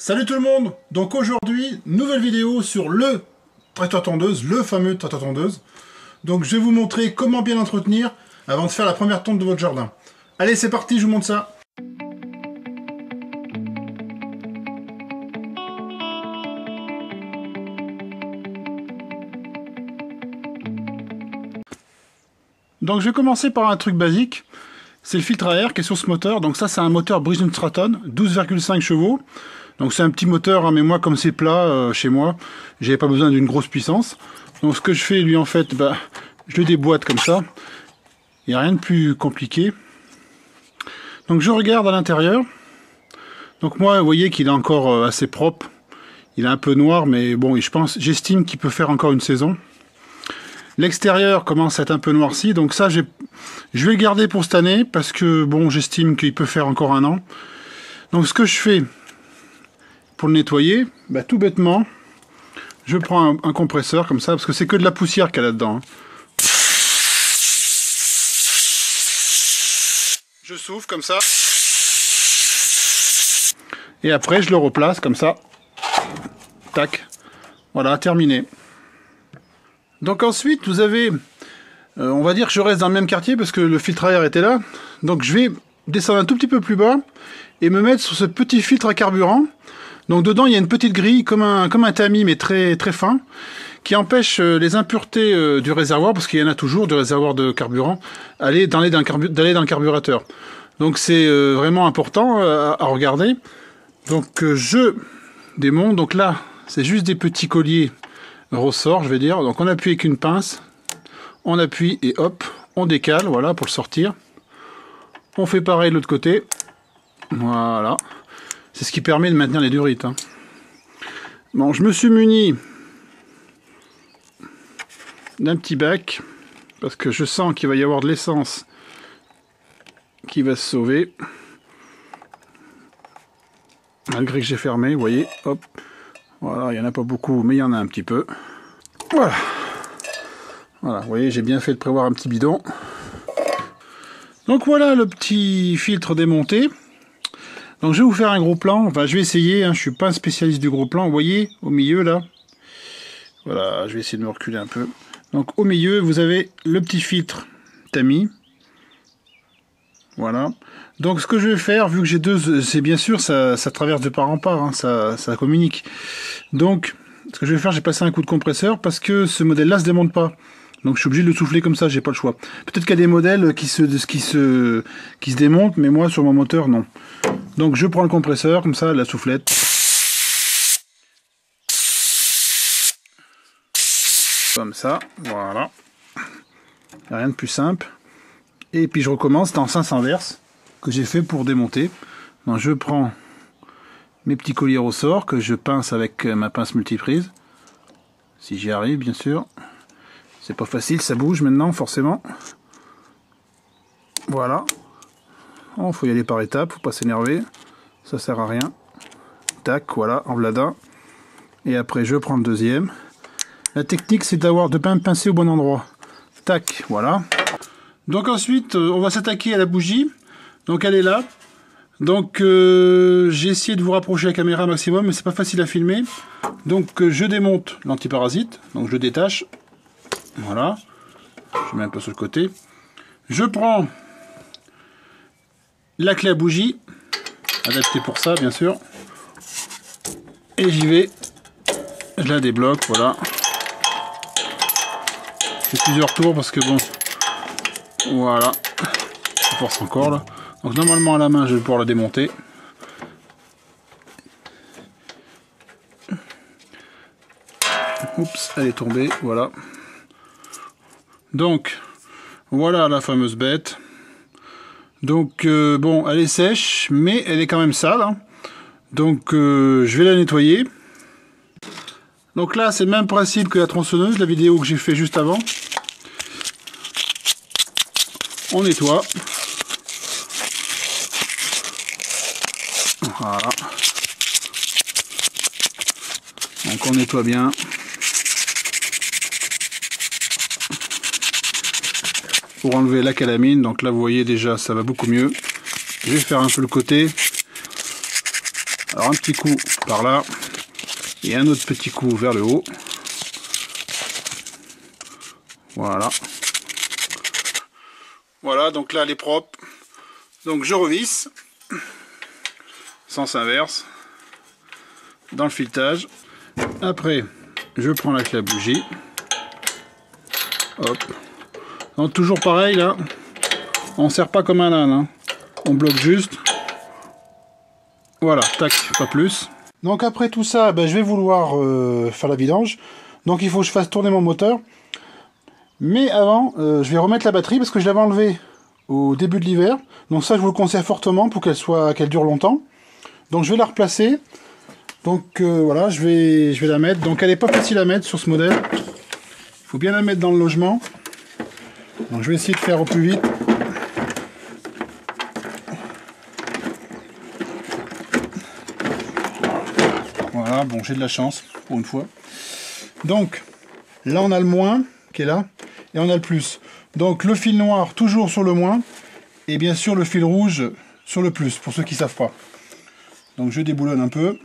Salut tout le monde. Donc aujourd'hui, nouvelle vidéo sur le tracteur tondeuse, le fameux tracteur tondeuse. Donc je vais vous montrer comment bien l'entretenir avant de faire la première tonte de votre jardin. Allez, c'est parti, je vous montre ça. Donc je vais commencer par un truc basique. C'est le filtre à air qui est sur ce moteur. Donc ça, c'est un moteur Bridgestone Stratton, 12,5 chevaux. Donc c'est un petit moteur, hein, mais moi, comme c'est plat chez moi, j'avais pas besoin d'une grosse puissance. Donc ce que je fais, lui, en fait, je le déboîte comme ça. Il n'y a rien de plus compliqué. Donc je regarde à l'intérieur. Donc moi, vous voyez qu'il est encore assez propre. Il est un peu noir, mais bon, j'estime qu'il peut faire encore une saison. L'extérieur commence à être un peu noirci, donc ça, je vais le garder pour cette année, parce que, bon, j'estime qu'il peut faire encore un an. Donc ce que je fais pour le nettoyer, tout bêtement, je prends un compresseur comme ça, parce que c'est que de la poussière qu'il y a là-dedans. Je souffle comme ça. Et après, je le replace comme ça. Tac. Voilà, terminé. Donc ensuite, vous avez, on va dire que je reste dans le même quartier parce que le filtre à air était là. Donc je vais descendre un tout petit peu plus bas et me mettre sur ce petit filtre à carburant. Donc dedans, il y a une petite grille comme un tamis, mais très, très fin, qui empêche les impuretés du réservoir, parce qu'il y en a toujours, du réservoir de carburant, d'aller dans le carburateur. Donc c'est vraiment important à regarder. Donc je démonte. Donc là, c'est juste des petits colliers ressort, je vais dire. Donc on appuie avec une pince, on appuie et hop, on décale, voilà, pour le sortir. On fait pareil de l'autre côté. Voilà. C'est ce qui permet de maintenir les durites. Hein. Bon, je me suis muni d'un petit bac, parce que je sens qu'il va y avoir de l'essence qui va se sauver. Malgré que j'ai fermé, vous voyez, hop. Voilà, il n'y en a pas beaucoup, mais il y en a un petit peu. Voilà. Voilà, vous voyez, j'ai bien fait de prévoir un petit bidon. Donc voilà le petit filtre démonté. Donc je vais vous faire un gros plan. Enfin, je vais essayer, hein, je suis pas un spécialiste du gros plan. Vous voyez, au milieu là. Voilà, je vais essayer de me reculer un peu. Donc au milieu, vous avez le petit filtre tamis. Voilà. Donc ce que je vais faire, vu que j'ai deux, c'est bien sûr, ça traverse de part en part, hein, ça communique. Donc ce que je vais faire, j'ai passé un coup de compresseur parce que ce modèle-là se démonte pas. Donc je suis obligé de le souffler comme ça, j'ai pas le choix. Peut-être qu'il y a des modèles qui se démontent, mais moi sur mon moteur non. Donc je prends le compresseur comme ça, la soufflette. Comme ça, voilà. Rien de plus simple. Et puis je recommence dans sens inverse que j'ai fait pour démonter. Donc je prends mes petits colliers ressorts que je pince avec ma pince multiprise. Si j'y arrive, bien sûr. C'est pas facile, ça bouge maintenant, forcément. Voilà. Oh, faut y aller par étapes, faut pas s'énerver. Ça sert à rien. Tac, voilà, en vladin. Et après, je prends le deuxième. La technique, c'est de bien pincer au bon endroit. Tac, voilà. Donc ensuite, on va s'attaquer à la bougie. Donc elle est là. Donc j'ai essayé de vous rapprocher la caméra maximum, mais c'est pas facile à filmer. Donc je démonte l'antiparasite. Donc je le détache. Voilà. Je mets un peu sur le côté. Je prends la clé à bougie, adaptée pour ça, bien sûr. Et j'y vais. Je la débloque, voilà. Je fais plusieurs tours parce que bon. Voilà. Je force encore là. Donc normalement à la main je vais pouvoir la démonter. Oups, elle est tombée, voilà. Donc voilà la fameuse bête. Donc bon, elle est sèche, mais elle est quand même sale. Hein. Donc je vais la nettoyer. Donc là c'est le même principe que la tronçonneuse, la vidéo que j'ai fait juste avant. On nettoie. Voilà. Donc on nettoie bien. Pour enlever la calamine. Donc là vous voyez déjà ça va beaucoup mieux. Je vais faire un peu le côté. Alors un petit coup par là et un autre petit coup vers le haut. Voilà. Voilà, donc là elle est propre. Donc je revisse, sens inverse, dans le filetage. Après, je prends la clé à bougie. Hop. Donc toujours pareil là, on ne serre pas comme un âne, hein. On bloque juste. Voilà, tac, pas plus. Donc après tout ça, ben, je vais vouloir faire la vidange. Donc il faut que je fasse tourner mon moteur. Mais avant, je vais remettre la batterie parce que je l'avais enlevée au début de l'hiver. Donc ça, je vous le conseille fortement pour qu'elle dure longtemps. Donc je vais la replacer. Donc voilà, je vais la mettre. Donc elle n'est pas facile à mettre sur ce modèle. Il faut bien la mettre dans le logement. Donc je vais essayer de faire au plus vite. Voilà, bon, j'ai de la chance pour une fois. Donc là on a le moins qui est là et on a le plus. Donc le fil noir toujours sur le moins et bien sûr le fil rouge sur le plus pour ceux qui ne savent pas. Donc je déboulonne un peu.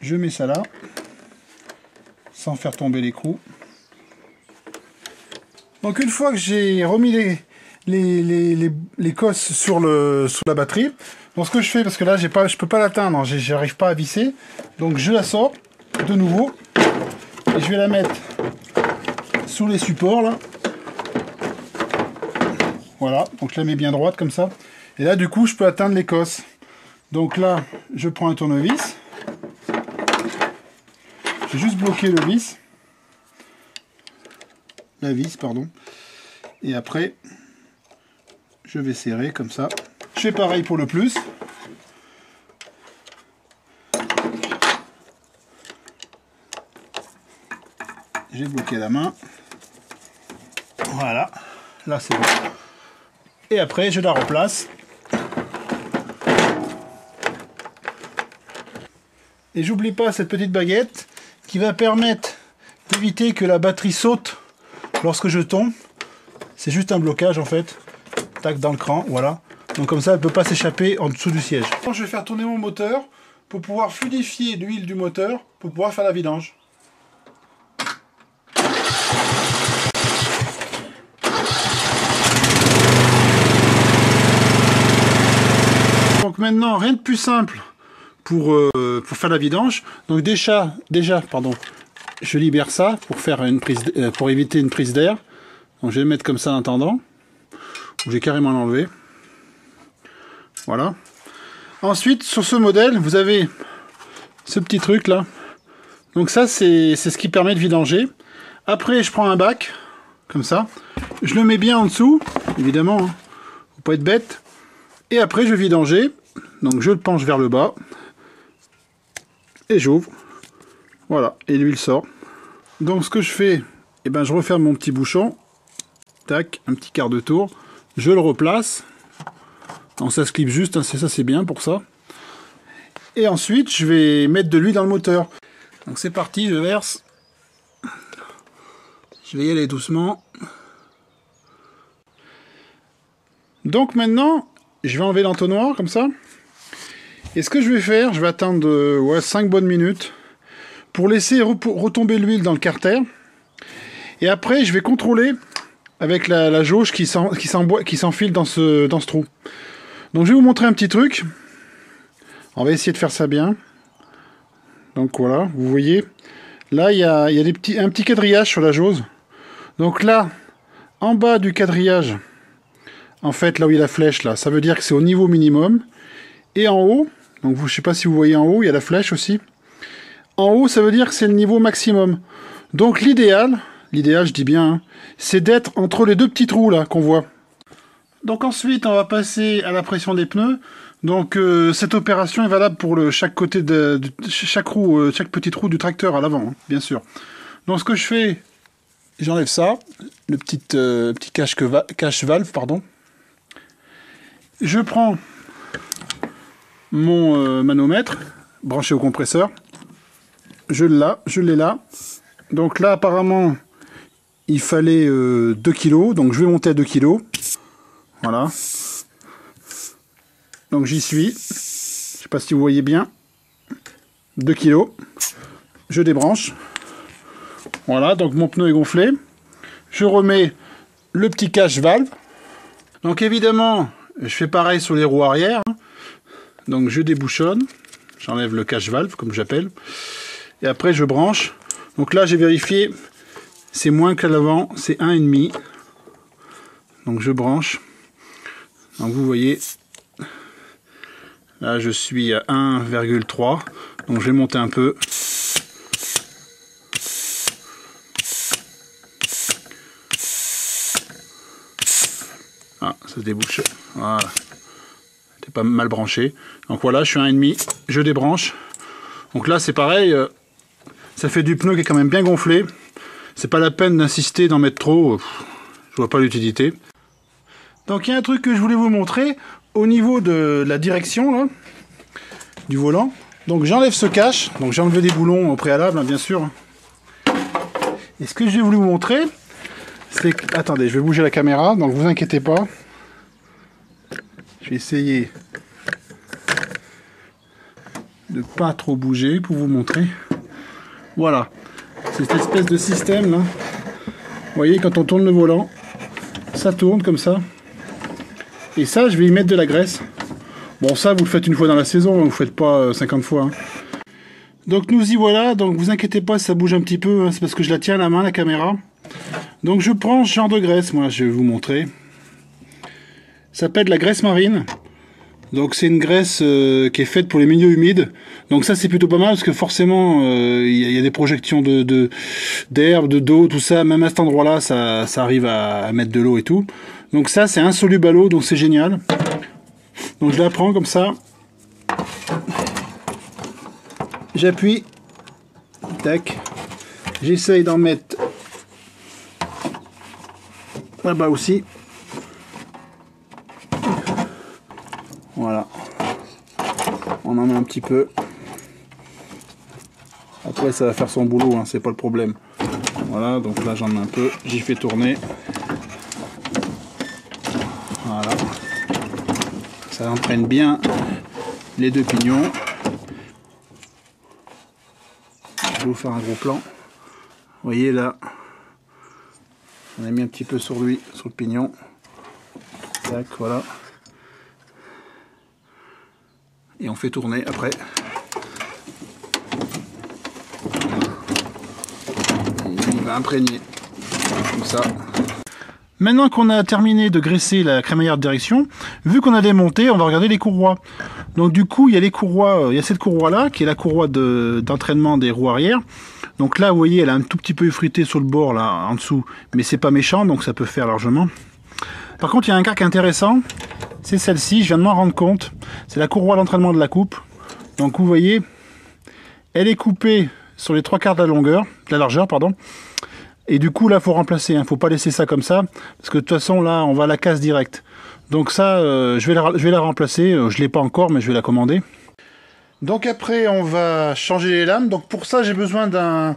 Je mets ça là sans faire tomber l'écrou. Donc une fois que j'ai remis les cosses sur la batterie, donc ce que je fais, parce que là je peux pas l'atteindre, j'arrive pas à visser, donc je la sors de nouveau et je vais la mettre sous les supports là. Voilà, donc je la mets bien droite comme ça. Et là du coup je peux atteindre les cosses. Donc là je prends un tournevis. J'ai juste bloqué le vis. La vis, pardon. Et après, je vais serrer comme ça. Je fais pareil pour le plus. J'ai bloqué la main. Voilà. Là, c'est bon. Et après, je la replace. Et j'oublie pas cette petite baguette qui va permettre d'éviter que la batterie saute lorsque je tombe. C'est juste un blocage en fait. Tac, dans le cran, voilà. Donc comme ça, elle ne peut pas s'échapper en dessous du siège. Je vais faire tourner mon moteur pour pouvoir fluidifier l'huile du moteur pour pouvoir faire la vidange. Donc maintenant, rien de plus simple pour faire la vidange. Donc déjà, pardon, je libère ça pour faire une prise, pour éviter une prise d'air. Donc je vais le mettre comme ça en attendant. J'ai carrément l'enlevé. Voilà. Ensuite, sur ce modèle, vous avez ce petit truc là. Donc ça, c'est ce qui permet de vidanger. Après, je prends un bac, comme ça. Je le mets bien en dessous, évidemment. Hein. Faut pas être bête. Et après, je vais vidanger. Donc je le penche vers le bas. Et j'ouvre. Voilà. Et l'huile sort. Donc ce que je fais, eh ben, je referme mon petit bouchon. Tac, un petit quart de tour. Je le replace. Donc ça se clip juste, hein, ça c'est bien pour ça. Et ensuite, je vais mettre de l'huile dans le moteur. Donc c'est parti, je verse. Je vais y aller doucement. Donc maintenant, je vais enlever l'entonnoir comme ça. Et ce que je vais faire, je vais attendre 5 bonnes minutes pour laisser retomber l'huile dans le carter. Et après, je vais contrôler avec la jauge qui s'enfile dans ce trou. Donc je vais vous montrer un petit truc. On va essayer de faire ça bien. Donc voilà, vous voyez. Là, il y a un petit quadrillage sur la jauge. Donc là, en bas du quadrillage, en fait, là où il y a la flèche, là, ça veut dire que c'est au niveau minimum. Et en haut, donc je ne sais pas si vous voyez en haut, il y a la flèche aussi. En haut, ça veut dire que c'est le niveau maximum. Donc l'idéal, je dis bien, hein, c'est d'être entre les deux petits trous là qu'on voit. Donc ensuite, on va passer à la pression des pneus. Donc cette opération est valable pour chaque côté chaque petit trou du tracteur à l'avant, hein, bien sûr. Donc ce que je fais, j'enlève ça, le petit cache-valve, pardon. Je prends mon manomètre branché au compresseur. Je l'ai là. Donc là, apparemment, il fallait 2 kg. Donc je vais monter à 2 kg. Voilà. Donc j'y suis. Je sais pas si vous voyez bien. 2 kg. Je débranche. Voilà, donc mon pneu est gonflé. Je remets le petit cache valve. Donc évidemment, je fais pareil sur les roues arrière. Donc je débouchonne. J'enlève le cache valve, comme j'appelle. Et après je branche. Donc là j'ai vérifié. C'est moins qu'à l'avant. C'est 1,5. Donc je branche. Donc vous voyez. Là je suis à 1,3. Donc je vais monter un peu. Ah, ça se débouche. Voilà. C'était pas mal branché. Donc voilà, je suis à 1,5. Je débranche. Donc là, c'est pareil. Ça fait du pneu qui est quand même bien gonflé. C'est pas la peine d'insister, d'en mettre trop. Je vois pas l'utilité. Donc il y a un truc que je voulais vous montrer. Au niveau de la direction, là, du volant. Donc j'enlève ce cache. Donc j'ai enlevé des boulons au préalable, hein, bien sûr. Et ce que j'ai voulu vous montrer, c'est que... Attendez, je vais bouger la caméra, donc vous inquiétez pas. Je vais essayer de pas trop bouger pour vous montrer. Voilà, c'est cette espèce de système là. Vous voyez, quand on tourne le volant, ça tourne comme ça. Et ça, je vais y mettre de la graisse. Bon, ça, vous le faites une fois dans la saison, vous ne faites pas 50 fois. Hein. Donc nous y voilà, donc vous inquiétez pas si ça bouge un petit peu, hein, c'est parce que je la tiens à la main, la caméra. Donc je prends ce genre de graisse, moi je vais vous montrer. Ça s'appelle la graisse marine. Donc c'est une graisse qui est faite pour les milieux humides. Donc ça c'est plutôt pas mal parce que forcément il y a des projections d'herbe, d'eau, tout ça. Même à cet endroit-là, ça arrive à mettre de l'eau et tout. Donc ça c'est insoluble à l'eau, donc c'est génial. Donc je la prends comme ça. J'appuie. Tac. J'essaye d'en mettre là-bas aussi. Voilà. On en met un petit peu. Après ça va faire son boulot, hein, c'est pas le problème. Voilà, donc là j'en mets un peu. J'y fais tourner. Voilà. Ça entraîne bien les deux pignons. Je vais vous faire un gros plan. Vous voyez là. On a mis un petit peu sur lui, sur le pignon. Tac, voilà. Et on fait tourner après. Il va imprégner. Comme ça. Maintenant qu'on a terminé de graisser la crémaillère de direction, vu qu'on a démonté, on va regarder les courroies. Donc du coup, il y a les courroies, il y a cette courroie là, qui est la courroie d'entraînement des roues arrière. Donc là, vous voyez, elle a un tout petit peu effrité sur le bord là, en dessous, mais c'est pas méchant, donc ça peut faire largement. Par contre, il y a un cas qui est intéressant, c'est celle-ci, je viens de m'en rendre compte. C'est la courroie d'entraînement de la coupe. Donc vous voyez, elle est coupée sur les 3/4 de la longueur, de la largeur, pardon. Et du coup, là, faut remplacer. Hein. Faut pas laisser ça comme ça, parce que de toute façon, là, on va à la casse directe. Donc ça, je vais la remplacer. Je l'ai pas encore, mais je vais la commander. Donc après, on va changer les lames. Donc pour ça, j'ai besoin d'un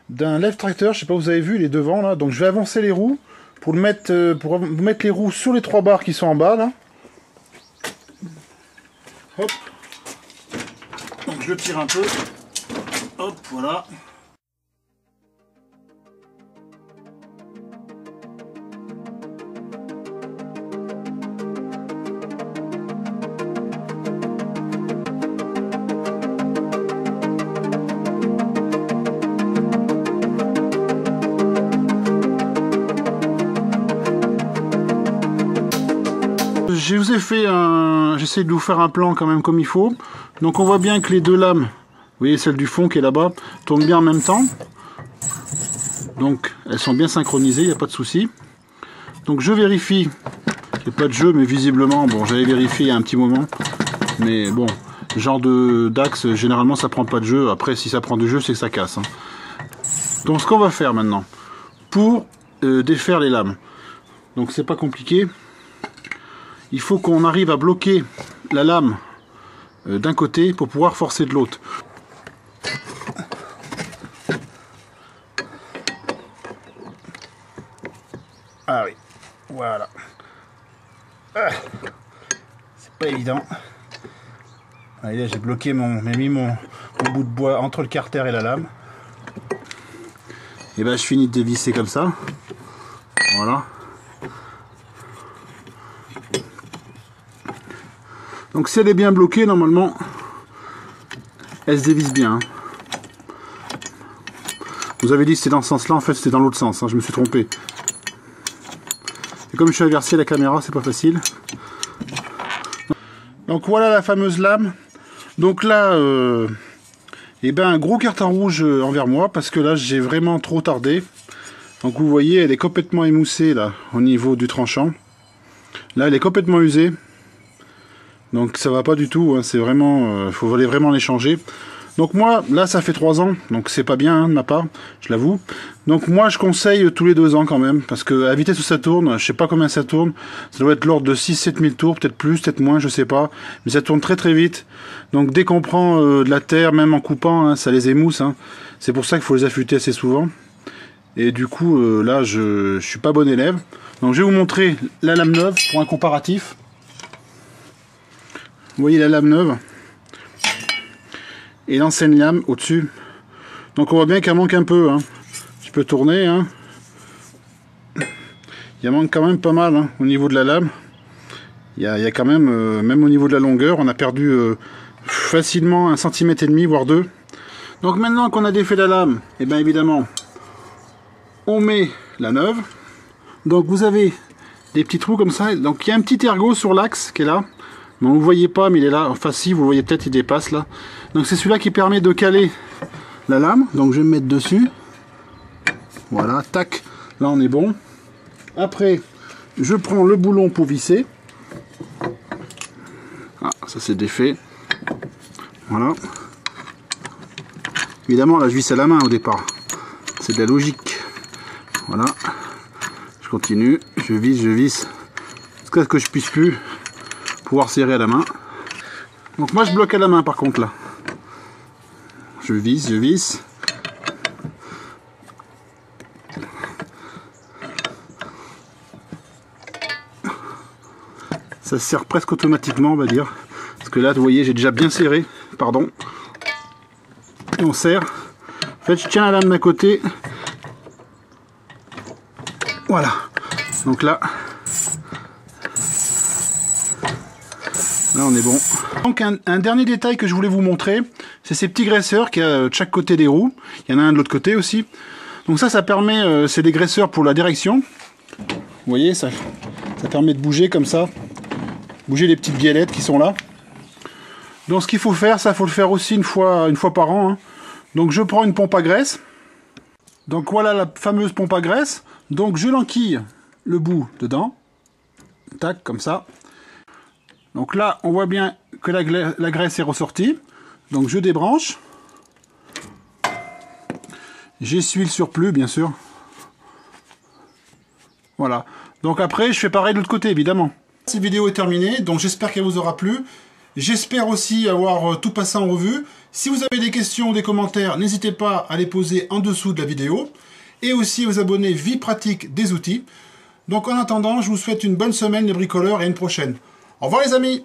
left tractor. Je sais pas, vous avez vu, les devants là. Donc je vais avancer les roues pour mettre les roues sur les 3 barres qui sont en bas là. Hop. Donc je tire un peu. Hop, voilà. Je vous ai fait j'essaie de vous faire un plan quand même comme il faut. Donc on voit bien que les deux lames, vous voyez celle du fond qui est là-bas, tournent bien en même temps. Donc elles sont bien synchronisées, il n'y a pas de souci. Donc je vérifie qu'il n'y a pas de jeu, mais visiblement, bon, j'avais vérifié il y a un petit moment. Mais bon, genre d'axe, généralement ça prend pas de jeu. Après, si ça prend du jeu, c'est que ça casse. Hein. Donc ce qu'on va faire maintenant, pour défaire les lames. Donc c'est pas compliqué. Il faut qu'on arrive à bloquer la lame d'un côté pour pouvoir forcer de l'autre. Ah oui, voilà. Ah, c'est pas évident. Allez, j'ai bloqué j'ai mis mon bout de bois entre le carter et la lame. Et ben je finis de dévisser comme ça. Voilà. Donc si elle est bien bloquée, normalement, elle se dévisse bien. Hein. Vous avez dit que c'était dans ce sens-là, en fait c'était dans l'autre sens, hein, je me suis trompé. Et comme je suis inversé la caméra, c'est pas facile. Donc voilà la fameuse lame. Donc là, et ben un gros carton rouge envers moi, parce que là j'ai vraiment trop tardé. Donc vous voyez, elle est complètement émoussée là, au niveau du tranchant. Là elle est complètement usée. Donc ça va pas du tout, hein, c'est vraiment, faut aller vraiment les changer. Donc moi, là ça fait 3 ans, donc c'est pas bien hein, de ma part, je l'avoue. Donc moi je conseille tous les 2 ans quand même, parce que à la vitesse où ça tourne, je sais pas combien ça tourne, ça doit être l'ordre de 6-7 000 tours, peut-être plus, peut-être moins, je sais pas. Mais ça tourne très très vite, donc dès qu'on prend de la terre, même en coupant, hein, ça les émousse. Hein. C'est pour ça qu'il faut les affûter assez souvent. Et du coup, là je suis pas bon élève. Donc je vais vous montrer la lame neuve pour un comparatif. Vous voyez la lame neuve et l'ancienne lame au-dessus. Donc on voit bien qu'elle manque un peu. Hein. Je peux tourner. Hein. Il manque quand même pas mal hein, au niveau de la lame. Il y a quand même, même au niveau de la longueur, on a perdu facilement 1,5 cm, voire 2. Donc maintenant qu'on a défait la lame, et bien évidemment, on met la neuve. Donc vous avez des petits trous comme ça. Donc il y a un petit ergot sur l'axe qui est là. Bon, vous ne voyez pas, mais il est là. Enfin, si, vous le voyez peut-être, il dépasse là. Donc, c'est celui-là qui permet de caler la lame. Donc, je vais me mettre dessus. Voilà, tac. Là, on est bon. Après, je prends le boulon pour visser. Ah, ça c'est défait. Voilà. Évidemment, là, je visse à la main au départ. C'est de la logique. Voilà. Je continue. Je visse. Jusqu'à ce que je puisse plus pouvoir serrer à la main. Donc moi je bloque à la main par contre là. Je visse. Ça se serre presque automatiquement on va dire. Parce que là vous voyez j'ai déjà bien serré. Pardon. Et on serre. En fait je tiens la lame d'un côté. Voilà. Donc là. Là on est bon. Donc un dernier détail que je voulais vous montrer, c'est ces petits graisseurs qu'il y a de chaque côté des roues. Il y en a un de l'autre côté aussi. Donc ça permet, c'est des graisseurs pour la direction. Vous voyez, ça permet de bouger comme ça. Bouger les petites biellettes qui sont là. Donc ce qu'il faut faire, ça faut le faire aussi une fois par an. Hein. Donc je prends une pompe à graisse. Donc voilà la fameuse pompe à graisse. Donc je l'enquille le bout dedans. Tac, comme ça. Donc là, on voit bien que la graisse est ressortie. Donc je débranche. J'essuie le surplus, bien sûr. Voilà. Donc après, je fais pareil de l'autre côté, évidemment. Cette vidéo est terminée, donc j'espère qu'elle vous aura plu. J'espère aussi avoir tout passé en revue. Si vous avez des questions ou des commentaires, n'hésitez pas à les poser en dessous de la vidéo. Et aussi vous abonner Vie pratique des outils. Donc en attendant, je vous souhaite une bonne semaine les bricoleurs et à une prochaine. Au revoir les amis!